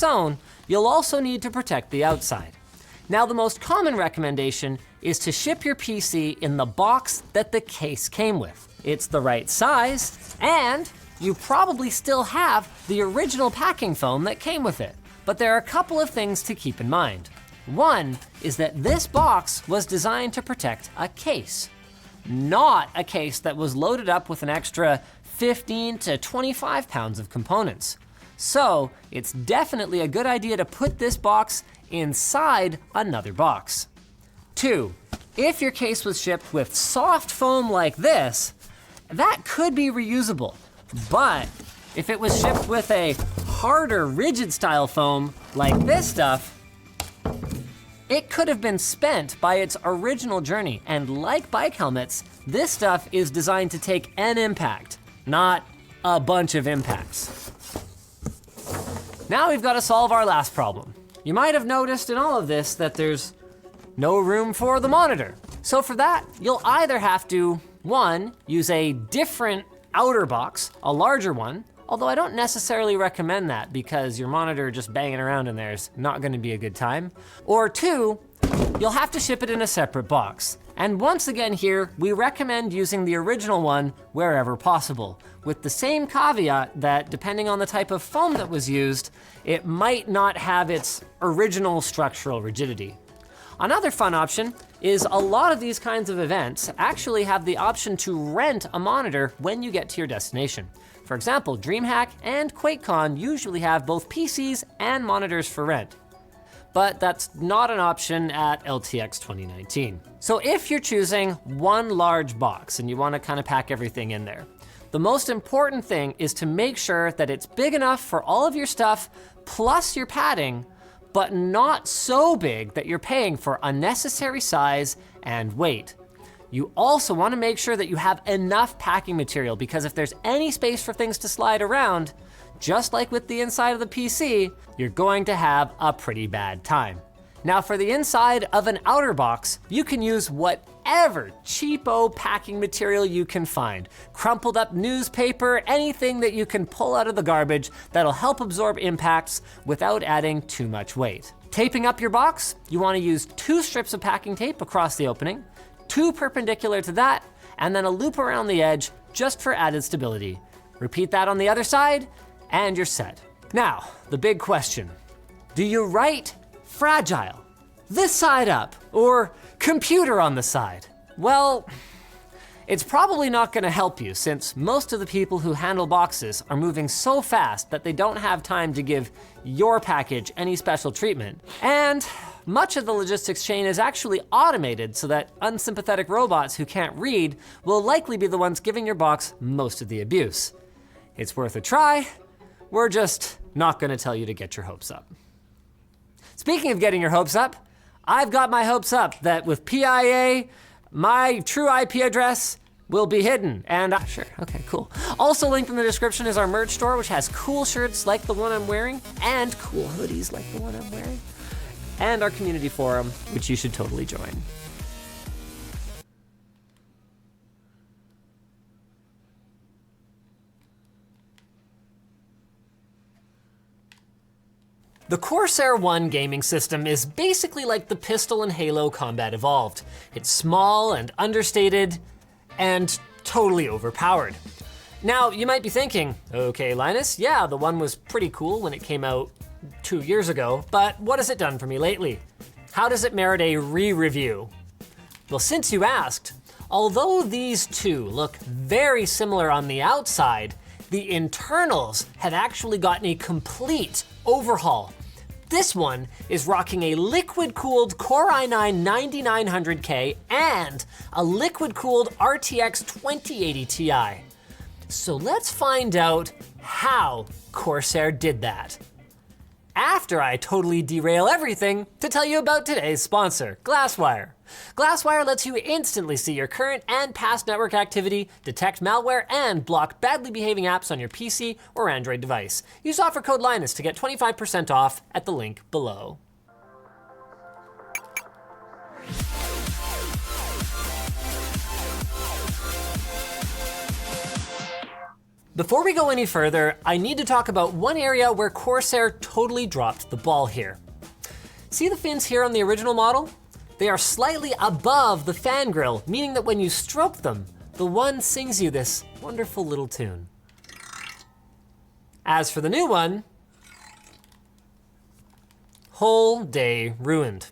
own, you'll also need to protect the outside. Now, the most common recommendation is to ship your PC in the box that the case came with. It's the right size, and you probably still have the original packing foam that came with it. But there are a couple of things to keep in mind. One is that this box was designed to protect a case, not a case that was loaded up with an extra 15 to 25 pounds of components. So it's definitely a good idea to put this box inside another box. 2, if your case was shipped with soft foam like this, that could be reusable. But if it was shipped with a harder, rigid style foam like this stuff, it could have been spent by its original journey. And like bike helmets, this stuff is designed to take an impact, not a bunch of impacts. Now we've got to solve our last problem. You might have noticed in all of this that there's no room for the monitor. So for that, you'll either have to, 1, use a different outer box, a larger one, although I don't necessarily recommend that because your monitor just banging around in there is not gonna be a good time. Or 2, you'll have to ship it in a separate box. And once again here, we recommend using the original one wherever possible, with the same caveat that depending on the type of foam that was used, it might not have its original structural rigidity. Another fun option is a lot of these kinds of events actually have the option to rent a monitor when you get to your destination. For example, DreamHack and QuakeCon usually have both PCs and monitors for rent. But that's not an option at LTX 2019. So if you're choosing one large box and you wanna kind of pack everything in there, the most important thing is to make sure that it's big enough for all of your stuff plus your padding, but not so big that you're paying for unnecessary size and weight. You also wanna make sure that you have enough packing material, because if there's any space for things to slide around, just like with the inside of the PC, you're going to have a pretty bad time. Now for the inside of an outer box, you can use whatever cheapo packing material you can find. Crumpled up newspaper, anything that you can pull out of the garbage that'll help absorb impacts without adding too much weight. Taping up your box, you wanna use 2 strips of packing tape across the opening, 2 perpendicular to that, and then a loop around the edge just for added stability. Repeat that on the other side, and you're set. Now, the big question, do you write fragile, this side up, or computer on the side? Well, it's probably not gonna help you, since most of the people who handle boxes are moving so fast that they don't have time to give your package any special treatment. And much of the logistics chain is actually automated so that unsympathetic robots who can't read will likely be the ones giving your box most of the abuse. It's worth a try. We're just not gonna tell you to get your hopes up. Speaking of getting your hopes up, I've got my hopes up that with PIA, my true IP address will be hidden, and sure, okay, cool. Also linked in the description is our merch store, which has cool shirts like the one I'm wearing, and cool hoodies like the one I'm wearing, and our community forum, which you should totally join. The Corsair One gaming system is basically like the Pistol and Halo Combat Evolved. It's small and understated and totally overpowered. Now, you might be thinking, okay, Linus, yeah, the one was pretty cool when it came out 2 years ago, but what has it done for me lately? How does it merit a re-review? Well, since you asked, although these two look very similar on the outside, the internals have actually gotten a complete overhaul. This one is rocking a liquid-cooled Core i9-9900K and a liquid-cooled RTX 2080 Ti. So let's find out how Corsair did that. After I totally derail everything to tell you about today's sponsor, Glasswire. Glasswire lets you instantly see your current and past network activity, detect malware, and block badly behaving apps on your PC or Android device. Use offer code Linus to get 25% off at the link below. Before we go any further, I need to talk about one area where Corsair totally dropped the ball here. See the fins here on the original model? They are slightly above the fan grill, meaning that when you stroke them, the one sings you this wonderful little tune. As for the new one, whole day ruined.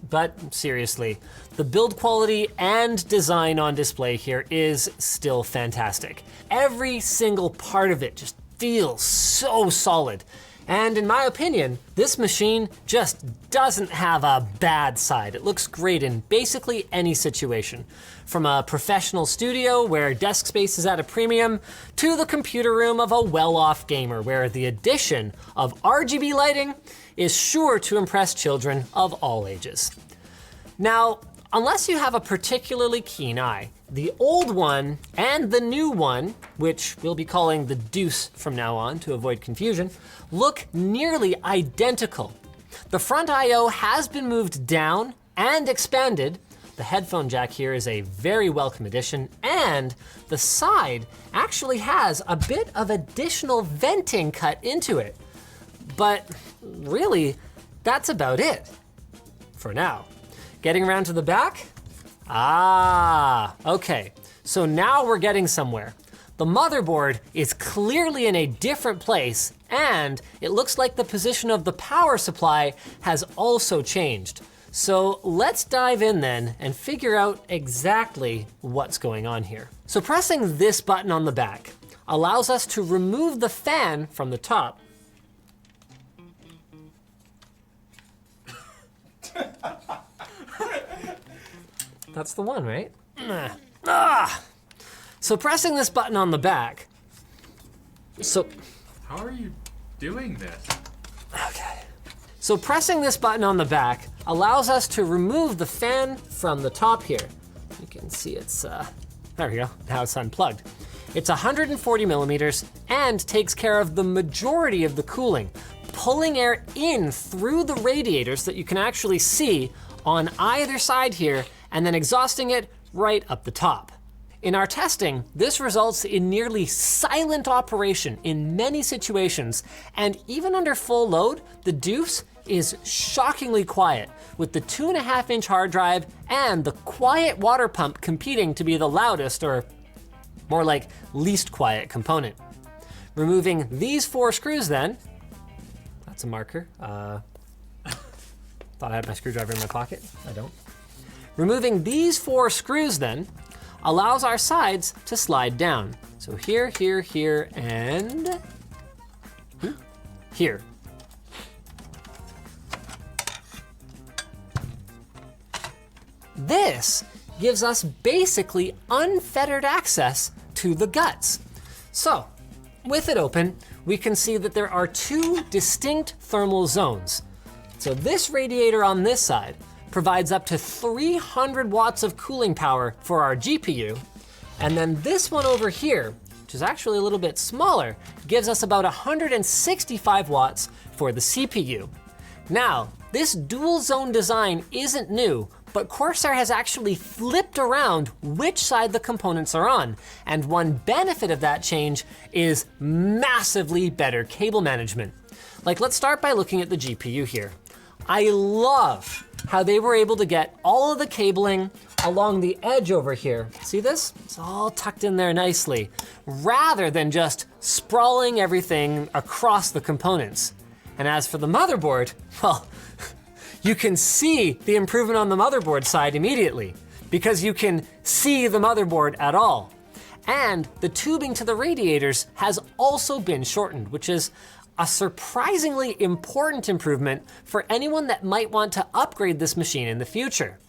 But seriously, the build quality and design on display here is still fantastic. Every single part of it just feels so solid. And in my opinion, this machine just doesn't have a bad side. It looks great in basically any situation. From a professional studio where desk space is at a premium, to the computer room of a well-off gamer where the addition of RGB lighting is sure to impress children of all ages. Now, unless you have a particularly keen eye, the old one and the new one, which we'll be calling the Deuce from now on to avoid confusion, look nearly identical. The front I/O has been moved down and expanded. The headphone jack here is a very welcome addition, and the side actually has a bit of additional venting cut into it. But really, that's about it for now. Getting around to the back? Okay. So now we're getting somewhere. The motherboard is clearly in a different place, and it looks like the position of the power supply has also changed. So let's dive in then and figure out exactly what's going on here. So pressing this button on the back allows us to remove the fan from the top. That's the one, right? So pressing this button on the back, How are you doing this? Okay. So pressing this button on the back allows us to remove the fan from the top here. You can see it's, there we go, now it's unplugged. It's 140 millimeters and takes care of the majority of the cooling, pulling air in through the radiators that you can actually see on either side here, and then exhausting it right up the top. In our testing, this results in nearly silent operation in many situations, and even under full load, the Deuce is shockingly quiet, with the 2.5-inch hard drive and the quiet water pump competing to be the loudest, or more like least quiet component. Removing these 4 screws then, that's a marker. Thought I had my screwdriver in my pocket, I don't. Removing these 4 screws then allows our sides to slide down. So here, here, here, and here. This gives us basically unfettered access to the guts. So, with it open, we can see that there are 2 distinct thermal zones. So this radiator on this side provides up to 300 watts of cooling power for our GPU, and then this one over here, which is actually a little bit smaller, gives us about 165 watts for the CPU. Now, this dual zone design isn't new, but Corsair has actually flipped around which side the components are on, and one benefit of that change is massively better cable management. Like, let's start by looking at the GPU here. I love how they were able to get all of the cabling along the edge over here. See this? It's all tucked in there nicely, rather than just sprawling everything across the components. And as for the motherboard, well, you can see the improvement on the motherboard side immediately, because you can see the motherboard at all. And the tubing to the radiators has also been shortened, which is a surprisingly important improvement for anyone that might want to upgrade this machine in the future.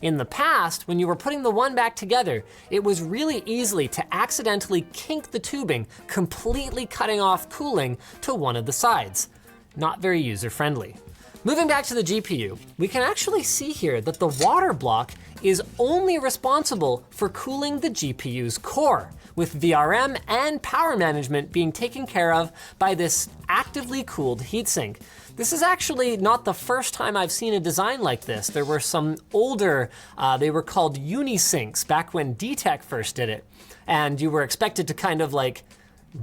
In the past, when you were putting the one back together, it was really easy to accidentally kink the tubing, completely cutting off cooling to one of the sides. Not very user-friendly. Moving back to the GPU, we can actually see here that the water block is only responsible for cooling the GPU's core, with VRM and power management being taken care of by this actively cooled heatsink. This is actually not the first time I've seen a design like this. There were some older, they were called unisinks back when DTEC first did it. And you were expected to kind of like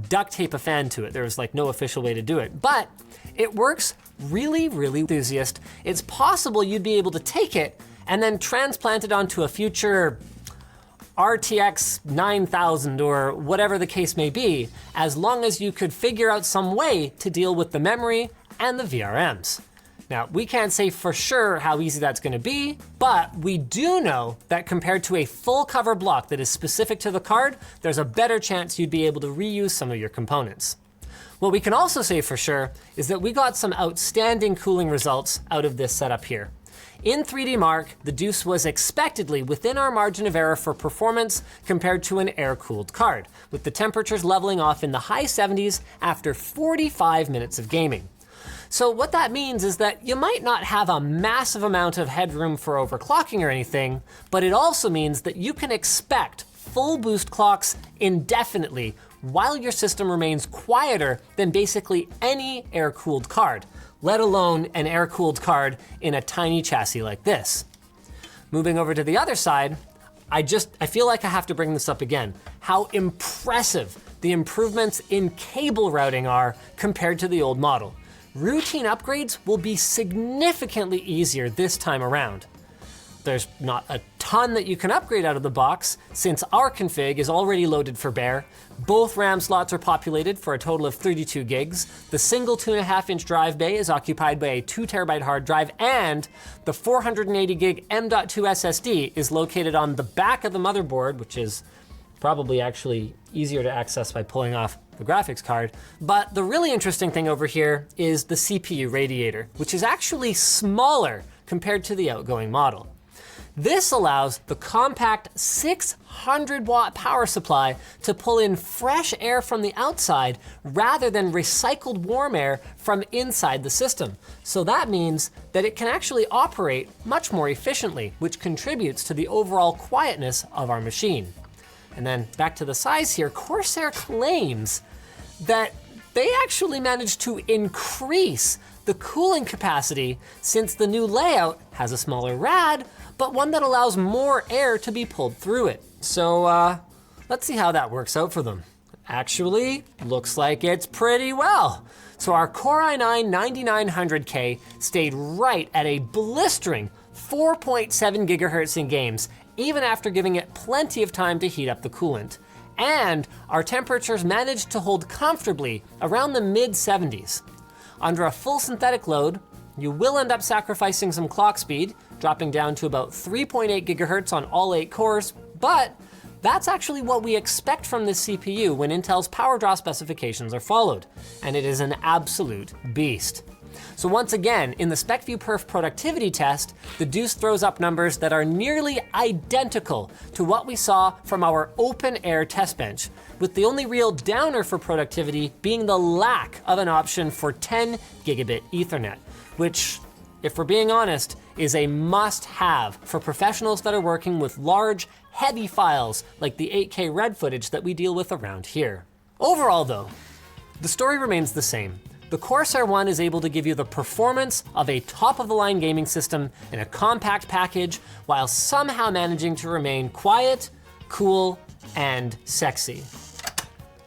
duct tape a fan to it. There was like no official way to do it, but it works really, really enthusiast. It's possible you'd be able to take it and then transplant it onto a future RTX 9000 or whatever the case may be, as long as you could figure out some way to deal with the memory and the VRMs. Now, we can't say for sure how easy that's gonna be, but we do know that compared to a full cover block that is specific to the card, there's a better chance you'd be able to reuse some of your components. What we can also say for sure is that we got some outstanding cooling results out of this setup here. In 3D Mark, the Deuce was expectedly within our margin of error for performance compared to an air-cooled card, with the temperatures leveling off in the high 70s after 45 minutes of gaming. So what that means is that you might not have a massive amount of headroom for overclocking or anything, but it also means that you can expect full boost clocks indefinitely while your system remains quieter than basically any air-cooled card, let alone an air-cooled card in a tiny chassis like this. Moving over to the other side, I feel like I have to bring this up again, how impressive the improvements in cable routing are compared to the old model. Routine upgrades will be significantly easier this time around. There's not a ton that you can upgrade out of the box, since our config is already loaded for bear. Both RAM slots are populated for a total of 32 gigs. The single 2.5-inch drive bay is occupied by a 2 terabyte hard drive, and the 480 gig M.2 SSD is located on the back of the motherboard, which is probably actually easier to access by pulling off the graphics card. But the really interesting thing over here is the CPU radiator, which is actually smaller compared to the outgoing model. This allows the compact 600 watt power supply to pull in fresh air from the outside rather than recycled warm air from inside the system. So that means that it can actually operate much more efficiently, which contributes to the overall quietness of our machine. And then back to the size here, Corsair claims that they actually managed to increase the cooling capacity since the new layout has a smaller rad, but one that allows more air to be pulled through it. So let's see how that works out for them. Actually, looks like it's pretty well. So our Core i9 9900K stayed right at a blistering 4.7 gigahertz in games, even after giving it plenty of time to heat up the coolant. And our temperatures managed to hold comfortably around the mid-70s. Under a full synthetic load, you will end up sacrificing some clock speed, dropping down to about 3.8 gigahertz on all 8 cores, but that's actually what we expect from this CPU when Intel's power draw specifications are followed, and it is an absolute beast. So once again, in the SpecView Perf productivity test, the Deuce throws up numbers that are nearly identical to what we saw from our open air test bench, with the only real downer for productivity being the lack of an option for 10 gigabit Ethernet, which, if we're being honest, is a must-have for professionals that are working with large, heavy files like the 8K red footage that we deal with around here. Overall though, the story remains the same. The Corsair One is able to give you the performance of a top-of-the-line gaming system in a compact package while somehow managing to remain quiet, cool, and sexy.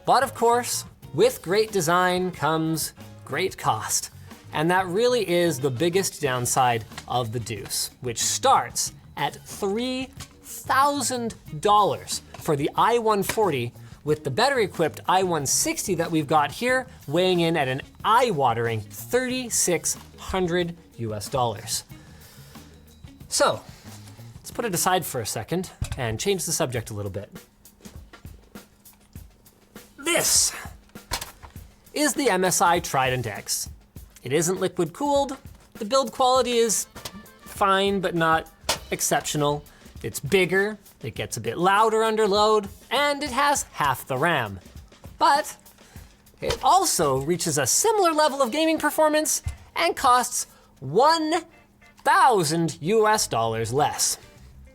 But of course, with great design comes great cost. And that really is the biggest downside of the Deuce, which starts at $3,000 for the i140, with the better equipped i160 that we've got here weighing in at an eye-watering $3,600 US. So, let's put it aside for a second and change the subject a little bit. This is the MSI Trident X. It isn't liquid cooled. The build quality is fine, but not exceptional. It's bigger, it gets a bit louder under load, and it has half the RAM. But it also reaches a similar level of gaming performance and costs $1,000 US less.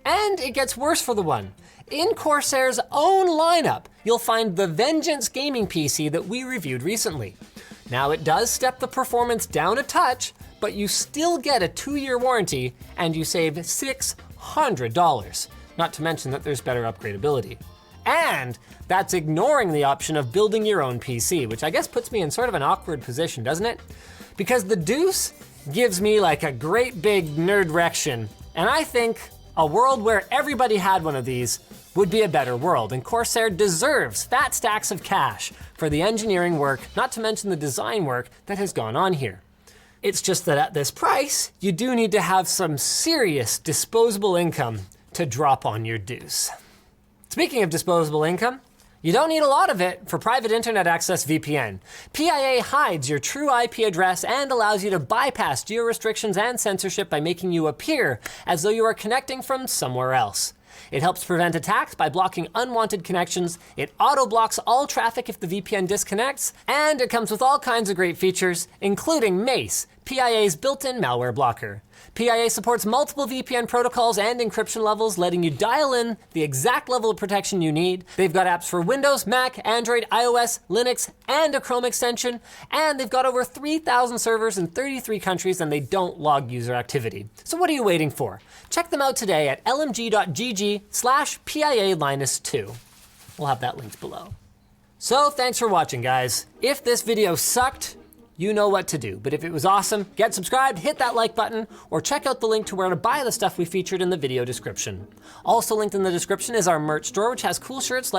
And it gets worse for the One. In Corsair's own lineup, you'll find the Vengeance gaming PC that we reviewed recently. Now it does step the performance down a touch, but you still get a 2-year warranty and you save $600, not to mention that there's better upgradability. And that's ignoring the option of building your own PC, which I guess puts me in sort of an awkward position, doesn't it? Because the Deuce gives me like a great big nerd-rection, and I think a world where everybody had one of these would be a better world, and Corsair deserves fat stacks of cash for the engineering work, not to mention the design work that has gone on here. It's just that at this price, you do need to have some serious disposable income to drop on your Deuce. Speaking of disposable income, you don't need a lot of it for private internet access VPN. PIA hides your true IP address and allows you to bypass geo-restrictions and censorship by making you appear as though you are connecting from somewhere else. It helps prevent attacks by blocking unwanted connections, it auto-blocks all traffic if the VPN disconnects, and it comes with all kinds of great features, including Mace, PIA's built-in malware blocker. PIA supports multiple VPN protocols and encryption levels, letting you dial in the exact level of protection you need. They've got apps for Windows, Mac, Android, iOS, Linux, and a Chrome extension. And they've got over 3,000 servers in 33 countries, and they don't log user activity. So what are you waiting for? Check them out today at lmg.gg/PIA-2. We'll have that linked below. So thanks for watching, guys. If this video sucked, you know what to do. But if it was awesome, get subscribed, hit that like button, or check out the link to where to buy the stuff we featured in the video description. Also linked in the description is our merch store, which has cool shirts like